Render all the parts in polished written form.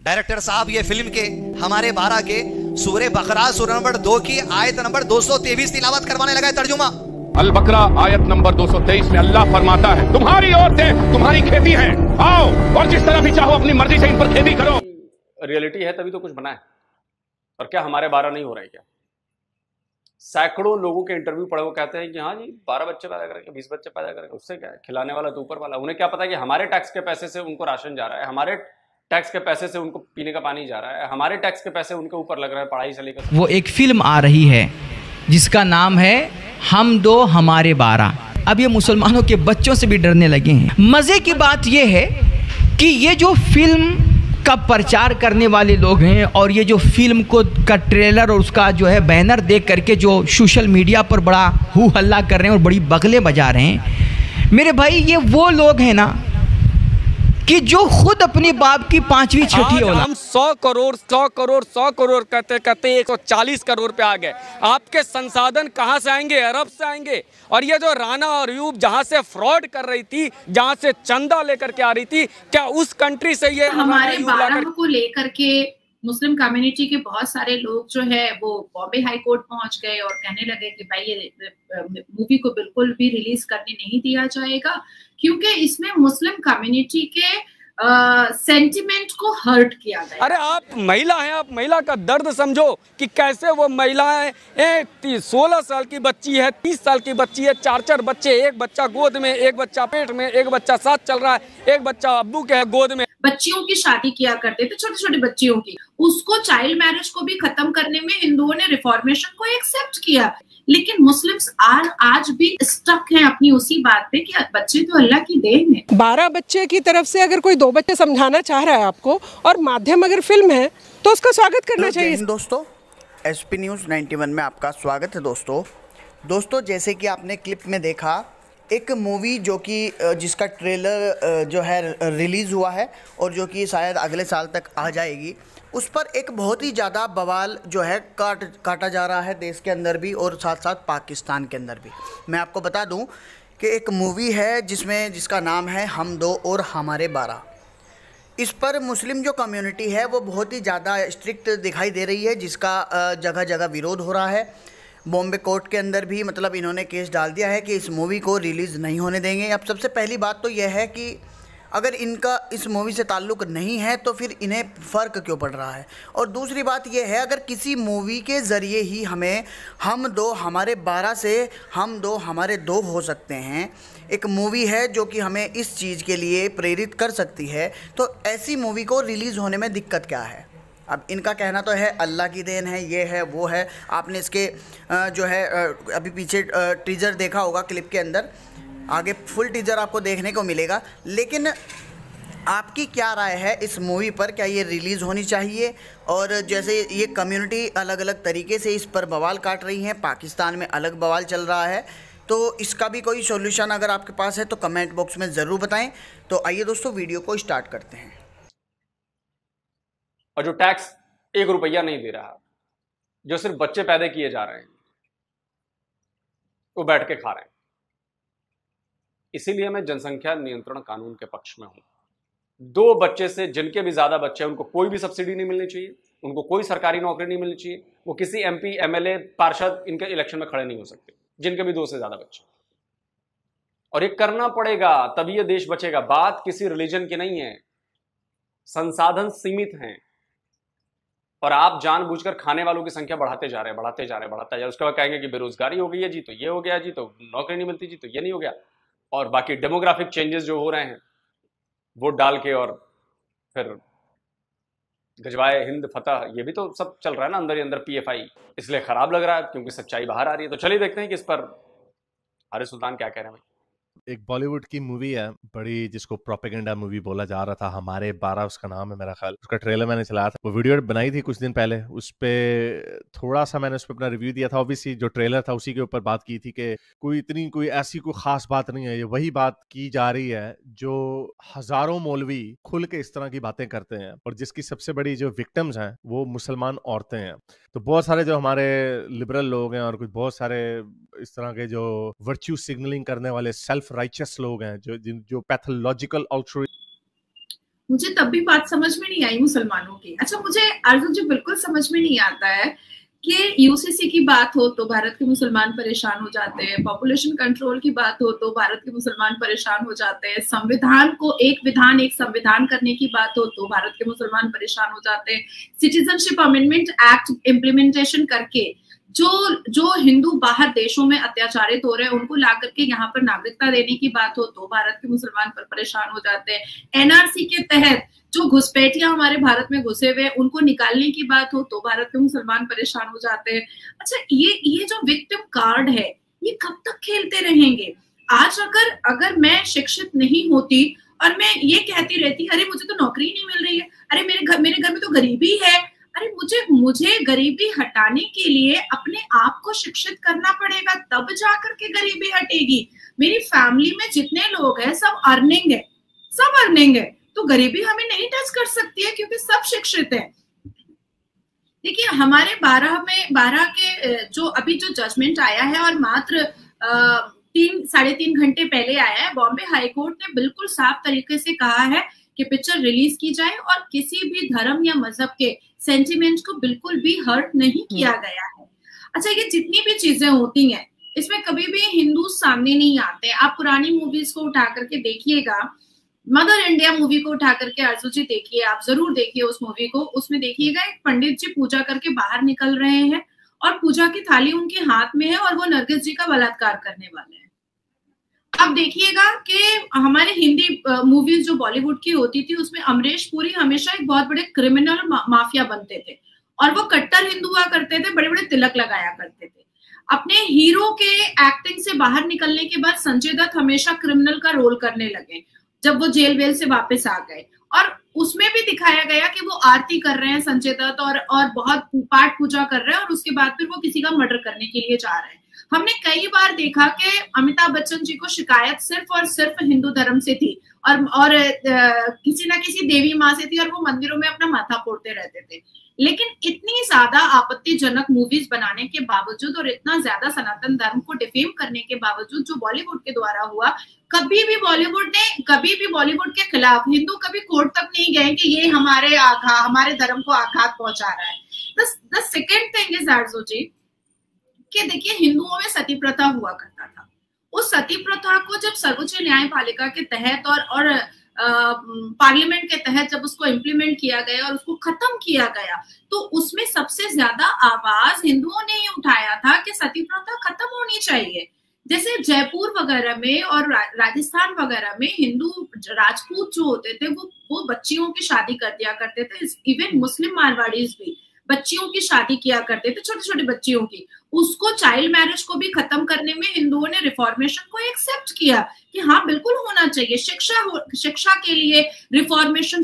Director साहब ये film के हमारे 12 के सूरे बकरा सूरह नंबर 2 की आयत नंबर 223 तिलावत करवाने लगा है। तर्जुमा अल बकरा आयत नंबर 223 में अल्लाह फरमाता है, तुम्हारी औरतें तुम्हारी खेती है, आओ और जिस तरह भी चाहो अपनी मर्जी से इन पर खेती करो। रियलिटी है तभी तो कुछ बना है। और क्या हमारे 12 नहीं हो रहे? क्या सैकड़ों लोगों के इंटरव्यू पढ़े, वो कहते हैं कि हाँ जी 12 बच्चे पैदा करेंगे, 20 बच्चे पैदा करेंगे, उससे क्या है, खिलाने वाला तो ऊपर वाला। उन्हें क्या पता कि हमारे टैक्स के पैसे से उनको राशन जा रहा है, हमारे टैक्स के पैसे से उनको पीने का पानी जा रहा है, हमारे टैक्स के पैसे उनके ऊपर लग रहा है पढ़ाई से लेकर। वो एक फिल्म आ रही है जिसका नाम है हम दो हमारे 12। अब ये मुसलमानों के बच्चों से भी डरने लगे हैं। मज़े की बात ये है कि ये जो फिल्म का प्रचार करने वाले लोग हैं और ये जो फिल्म को का ट्रेलर और उसका जो है बैनर देख करके जो सोशल मीडिया पर बड़ा हू हल्ला कर रहे हैं और बड़ी बगलें बजा रहे हैं, मेरे भाई ये वो लोग हैं ना कि जो खुद अपने बाप की 5वीं छठी औलाद। हम 100 करोड़ कहते कहते 140 करोड़ पे आ गए। आपके संसाधन कहाँ से आएंगे? अरब से आएंगे। और ये जो राना और अयूब जहाँ से फ्रॉड कर रही थी, जहाँ से चंदा लेकर के आ रही थी, क्या उस कंट्री से ये हमारे 12 को लेकर के मुस्लिम कम्युनिटी के बहुत सारे लोग जो है वो बॉम्बे हाई कोर्ट पहुंच गए और कहने लगे कि भाई ये मूवी को बिल्कुल भी रिलीज करने नहीं दिया जाएगा, क्योंकि इसमें मुस्लिम कम्युनिटी के सेंटिमेंट को हर्ट किया गया। अरे आप महिला हैं, आप महिला का दर्द समझो कि कैसे वो महिलाएं 16 साल की बच्ची है, 30 साल की बच्ची है, 4 बच्चे, एक बच्चा गोद में, एक बच्चा पेट में, एक बच्चा साथ चल रहा है, एक बच्चा अब्बू के है गोद में। बच्चियों की शादी किया करते थे, छोटी छोटी बच्चियों की, उसको चाइल्ड मैरिज को भी खत्म करने में हिंदुओं ने रिफॉर्मेशन को एक्सेप्ट किया। लेकिन मुस्लिम्स आज भी स्टक हैं अपनी उसी बात पे कि बच्चे तो अल्लाह की देन है। 12 बच्चे की तरफ से अगर कोई 2 बच्चे समझाना चाह रहा है आपको और माध्यम अगर फिल्म है तो उसका स्वागत करना चाहिए। दोस्तों, एसपी न्यूज़ 91 में आपका स्वागत है। दोस्तों जैसे कि आपने क्लिप में देखा, एक मूवी जो कि जिसका ट्रेलर जो है रिलीज़ हुआ है और जो कि शायद अगले साल तक आ जाएगी, उस पर एक बहुत ही ज़्यादा बवाल जो है काटा जा रहा है देश के अंदर भी और साथ साथ पाकिस्तान के अंदर भी। मैं आपको बता दूं कि एक मूवी है जिसका नाम है हम दो और हमारे 12। इस पर मुस्लिम जो कम्युनिटी है वो बहुत ही ज़्यादा स्ट्रिक्ट दिखाई दे रही है, जिसका जगह जगह विरोध हो रहा है। बॉम्बे कोर्ट के अंदर भी मतलब इन्होंने केस डाल दिया है कि इस मूवी को रिलीज़ नहीं होने देंगे। अब सबसे पहली बात तो यह है कि अगर इनका इस मूवी से ताल्लुक़ नहीं है तो फिर इन्हें फ़र्क क्यों पड़ रहा है। और दूसरी बात यह है, अगर किसी मूवी के ज़रिए ही हमें हम दो हमारे 12 से हम दो हमारे 2 हो सकते हैं, एक मूवी है जो कि हमें इस चीज़ के लिए प्रेरित कर सकती है, तो ऐसी मूवी को रिलीज़ होने में दिक्कत क्या है? अब इनका कहना तो है अल्लाह की देन है, ये है वो है। आपने इसके जो है अभी पीछे टीज़र देखा होगा क्लिप के अंदर, आगे फुल टीज़र आपको देखने को मिलेगा। लेकिन आपकी क्या राय है इस मूवी पर? क्या ये रिलीज़ होनी चाहिए? और जैसे ये कम्युनिटी अलग अलग तरीके से इस पर बवाल काट रही हैं, पाकिस्तान में अलग बवाल चल रहा है, तो इसका भी कोई सॉल्यूशन अगर आपके पास है तो कमेंट बॉक्स में ज़रूर बताएं। तो आइए दोस्तों वीडियो को स्टार्ट करते हैं। और जो टैक्स 1 रुपया नहीं दे रहा, जो सिर्फ बच्चे पैदा किए जा रहे हैं, वो बैठ के खा रहे हैं। इसीलिए मैं जनसंख्या नियंत्रण कानून के पक्ष में हूं। 2 बच्चे से जिनके भी ज्यादा बच्चे हैं उनको कोई भी सब्सिडी नहीं मिलनी चाहिए, उनको कोई सरकारी नौकरी नहीं मिलनी चाहिए, वो किसी MP MLA पार्षद इनके इलेक्शन में खड़े नहीं हो सकते जिनके भी 2 से ज्यादा बच्चे। और ये करना पड़ेगा, तभी ये देश बचेगा। बात किसी रिलीजन की नहीं है, संसाधन सीमित हैं और आप जानबूझकर खाने वालों की संख्या बढ़ाते जा रहे हैं। उसके बाद कहेंगे कि बेरोजगारी हो गई है जी, तो ये हो गया जी, तो नौकरी नहीं मिलती जी, तो ये नहीं हो गया। और बाकी डेमोग्राफिक चेंजेस जो हो रहे हैं वोट डाल के, और फिर गजवाए हिंद फतह, ये भी तो सब चल रहा है ना अंदर ही अंदर PFI। इसलिए खराब लग रहा है क्योंकि सच्चाई बाहर आ रही है। तो चलिए देखते हैं कि इस पर हारिस सुल्तान क्या कह रहे हैं। एक बॉलीवुड की मूवी है बड़ी, जिसको प्रोपेगेंडा मूवी बोला जा रहा था, हमारे 12 उसका नाम है मेरा ख्याल। उसका ट्रेलर मैंने चलाया था, वो वीडियो बनाई थी कुछ दिन पहले, उस पे थोड़ा सा मैंने उस पर अपना रिव्यू दिया था। ऑब्वियसली जो ट्रेलर था उसी के ऊपर बात की थी कि कोई ऐसी कोई खास बात नहीं है। ये वही बात की जा रही है जो हजारों मौलवी खुल के इस तरह की बातें करते हैं, और जिसकी सबसे बड़ी जो विक्टिम्स हैं वो मुसलमान औरतें हैं। तो बहुत सारे जो हमारे लिबरल लोग हैं और कुछ बहुत सारे इस तरह के जो वर्च्यू सिग्नलिंग करने वाले सेल्फ राइचियस लोग हैं, जो पैथोलॉजिकल अल्ट्रुइस्ट मुझे तब भी बात समझ में नहीं आई मुसलमानों की। अच्छा, मुझे अर्जुन जी बिल्कुल समझ में नहीं आता है कि यूसीसी की बात हो तो भारत के मुसलमान परेशान हो जाते हैं, पॉपुलेशन कंट्रोल की बात हो तो भारत के मुसलमान परेशान हो जाते हैं, संविधान को एक विधान एक संविधान करने की बात हो तो भारत के मुसलमान परेशान हो जाते हैं, सिटीजनशिप अमेंडमेंट एक्ट इम्प्लीमेंटेशन करके जो हिंदू बाहर देशों में अत्याचारित हो रहे हैं उनको ला करके यहाँ पर नागरिकता देने की बात हो तो भारत के मुसलमान पर परेशान हो जाते हैं, एनआरसी के तहत जो घुसपैठियां हमारे भारत में घुसे हुए उनको निकालने की बात हो तो भारत के मुसलमान परेशान हो जाते हैं। अच्छा, ये जो विक्टिम कार्ड है ये कब तक खेलते रहेंगे? आज अगर मैं शिक्षित नहीं होती और मैं ये कहती रहती अरे मुझे तो नौकरी नहीं मिल रही है, अरे मेरे घर में तो गरीबी है, अरे मुझे गरीबी हटाने के लिए अपने आप को शिक्षित करना पड़ेगा, तब जाकर के गरीबी हटेगी। मेरी फैमिली में जितने लोग हैं सब अर्निंग है, तो गरीबी हमें नहीं टच कर सकती है क्योंकि सब शिक्षित है। देखिए, हमारे 12 के जो अभी जो जजमेंट आया है और मात्र 3-3.5 घंटे पहले आया है, बॉम्बे हाईकोर्ट ने बिल्कुल साफ तरीके से कहा है कि पिक्चर रिलीज की जाए और किसी भी धर्म या मजहब के सेंटिमेंट्स को बिल्कुल भी हर्ट नहीं किया गया है। अच्छा, ये जितनी भी चीजें होती हैं इसमें कभी भी हिंदू सामने नहीं आते। आप पुरानी मूवीज को उठा करके देखिएगा, मदर इंडिया मूवी को उठा करके अर्जुन जी देखिए, आप जरूर देखिए उस मूवी को। उसमें देखिएगा एक पंडित जी पूजा करके बाहर निकल रहे हैं और पूजा की थाली उनके हाथ में है और वो नरगिस जी का बलात्कार करने वाले हैं। आप देखिएगा कि हमारे हिंदी मूवीज जो बॉलीवुड की होती थी उसमें अमरीश पुरी हमेशा एक बहुत बड़े क्रिमिनल माफिया बनते थे और वो कट्टर हिंदू हुआ करते थे, बड़े बड़े तिलक लगाया करते थे। अपने हीरो के एक्टिंग से बाहर निकलने के बाद संजय दत्त हमेशा क्रिमिनल का रोल करने लगे जब वो जेल वेल से वापस आ गए, और उसमें भी दिखाया गया कि वो आरती कर रहे हैं संजय दत्त और बहुत पाठ पूजा कर रहे हैं और उसके बाद फिर वो किसी का मर्डर करने के लिए जा रहे हैं। हमने कई बार देखा कि अमिताभ बच्चन जी को शिकायत सिर्फ और सिर्फ हिंदू धर्म से थी और किसी ना किसी देवी माँ से थी और वो मंदिरों में अपना माथा फोड़ते रहते थे। लेकिन इतनी ज्यादा आपत्तिजनक मूवीज बनाने के बावजूद और इतना ज्यादा सनातन धर्म को डिफेम करने के बावजूद जो बॉलीवुड के द्वारा हुआ, कभी भी बॉलीवुड के खिलाफ हिंदू कभी कोर्ट तक नहीं गए कि ये हमारे धर्म को आघात पहुंचा रहा है। द सेकेंड थिंग इज आर्जो जी कि देखिए, हिंदुओं में सती प्रथा हुआ करता था। उस सती प्रथा को जब सर्वोच्च न्यायपालिका के तहत और पार्लियामेंट के तहत जब उसको इम्प्लीमेंट किया गया और उसको खत्म किया गया, तो उसमें सबसे ज्यादा आवाज हिंदुओं ने ही उठाया था कि सती प्रथा खत्म होनी चाहिए। जैसे जयपुर वगैरह में और राजस्थान वगैरह में हिंदू राजपूत जो होते थे वो बच्चियों की शादी कर दिया करते थे। इवन मुस्लिम मारवाड़ीज भी बच्चियों की शादी किया करते थे, छोटी छोटी बच्चियों की। उसको चाइल्ड मैरिज को भी खत्म करने में हिंदुओं ने रिफॉर्मेशन को एक्सेप्ट किया कि हाँ बिल्कुल होना चाहिए। शिक्षा के लिए रिफॉर्मेशन,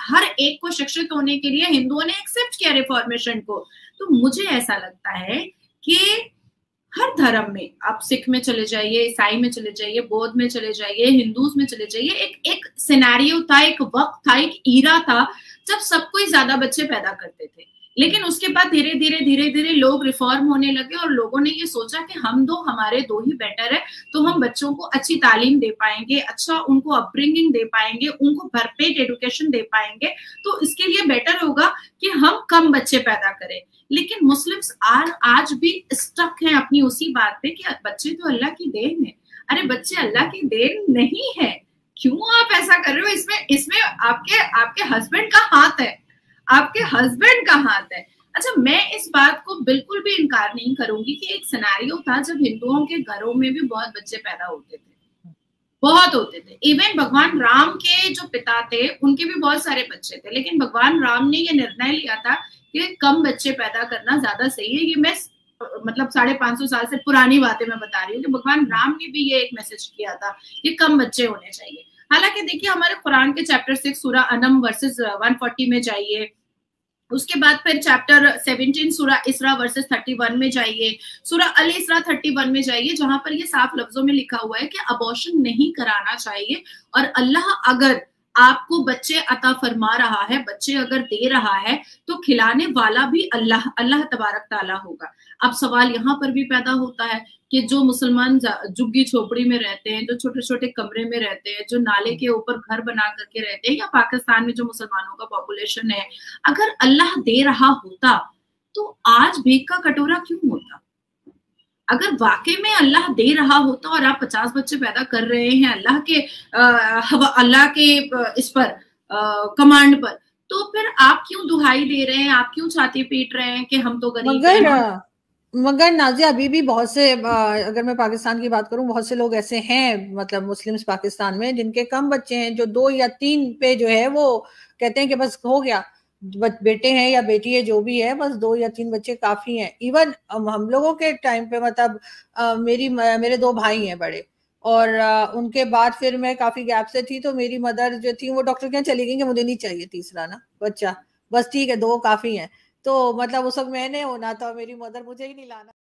हर एक को शिक्षित होने के लिए हिंदुओं ने एक्सेप्ट किया रिफॉर्मेशन को। तो मुझे ऐसा लगता है कि हर धर्म में, आप सिख में चले जाइए, ईसाई में चले जाइए, बौद्ध में चले जाइए, हिंदूज में चले जाइए, एक सिनेरियो था, एक वक्त था, एक ईरा था जब सब कोई ज्यादा बच्चे पैदा करते थे। लेकिन उसके बाद धीरे धीरे लोग रिफॉर्म होने लगे और लोगों ने ये सोचा कि हमारे दो ही बेटर है, तो हम बच्चों को अच्छी तालीम दे पाएंगे, अच्छा उनको अपब्रिंगिंग दे पाएंगे, उनको भरपेट एजुकेशन दे पाएंगे, तो इसके लिए बेटर होगा कि हम कम बच्चे पैदा करें। लेकिन मुस्लिम्स आज भी स्टक हैं अपनी उसी बात पे कि बच्चे तो अल्लाह की देन है। अरे बच्चे अल्लाह की देन नहीं है, क्यों आप ऐसा कर रहे हो? इसमें आपके हस्बैंड का हाथ है, आपके हस्बैंड का हाथ है। अच्छा, मैं इस बात को बिल्कुल भी इनकार नहीं करूंगी कि एक सिनेरियो था जब हिंदुओं के घरों में भी बहुत बच्चे पैदा होते थे, बहुत होते थे। इवन भगवान राम के जो पिता थे उनके भी बहुत सारे बच्चे थे, लेकिन भगवान राम ने ये निर्णय लिया था कि कम बच्चे पैदा करना ज्यादा सही है। ये मैं मतलब 550 साल से पुरानी बातें मैं बता रही हूँ कि भगवान राम ने भी ये एक मैसेज किया था कि कम बच्चे होने चाहिए। हालांकि देखिए, हमारे कुरान के चैप्टर 6 सूरा अनम वर्सेस 140 में जाइए, उसके बाद फिर चैप्टर 17 सूरा इसरा वर्सेस 31 में जाइए, सूरा अल इसरा 31 में जाइए, जहां पर ये साफ लफ्जों में लिखा हुआ है कि अबॉर्शन नहीं कराना चाहिए। और अल्लाह अगर आपको बच्चे अता फरमा रहा है, बच्चे अगर दे रहा है तो खिलाने वाला भी अल्लाह तबारक ताला होगा। अब सवाल यहाँ पर भी पैदा होता है कि जो मुसलमान झुग्गी झोपड़ी में रहते हैं, जो छोटे छोटे कमरे में रहते हैं, जो नाले के ऊपर घर बना करके रहते हैं, या पाकिस्तान में जो मुसलमानों का पॉपुलेशन है, अगर अल्लाह दे रहा होता तो आज भीख का कटोरा क्यों होता? अगर वाकई में अल्लाह दे रहा होता और आप 50 बच्चे पैदा कर रहे हैं अल्लाह के इस पर कमांड पर, तो फिर आप क्यों दुहाई दे रहे हैं, आप क्यों छाती पीट रहे हैं कि हम तो गरीब हैं? मगर नाजिया, अभी भी बहुत से, अगर मैं पाकिस्तान की बात करूं, बहुत से लोग ऐसे हैं, मतलब मुस्लिम्स पाकिस्तान में, जिनके कम बच्चे हैं, जो 2 या 3 पे जो है वो कहते हैं कि बस हो गया, बेटे हैं या बेटी है, जो भी है, बस 2 या 3 बच्चे काफी हैं। इवन हम लोगों के टाइम पे, मतलब मेरे 2 भाई हैं बड़े, और उनके बाद फिर मैं काफी गैप से थी, तो मेरी मदर जो थी वो डॉक्टर के यहाँ चली गई कि मुझे नहीं चाहिए तीसरा ना बच्चा, बस ठीक है 2 काफी हैं। तो मतलब उस वक्त मैंने होना था, मेरी मदर मुझे ही नहीं लाना।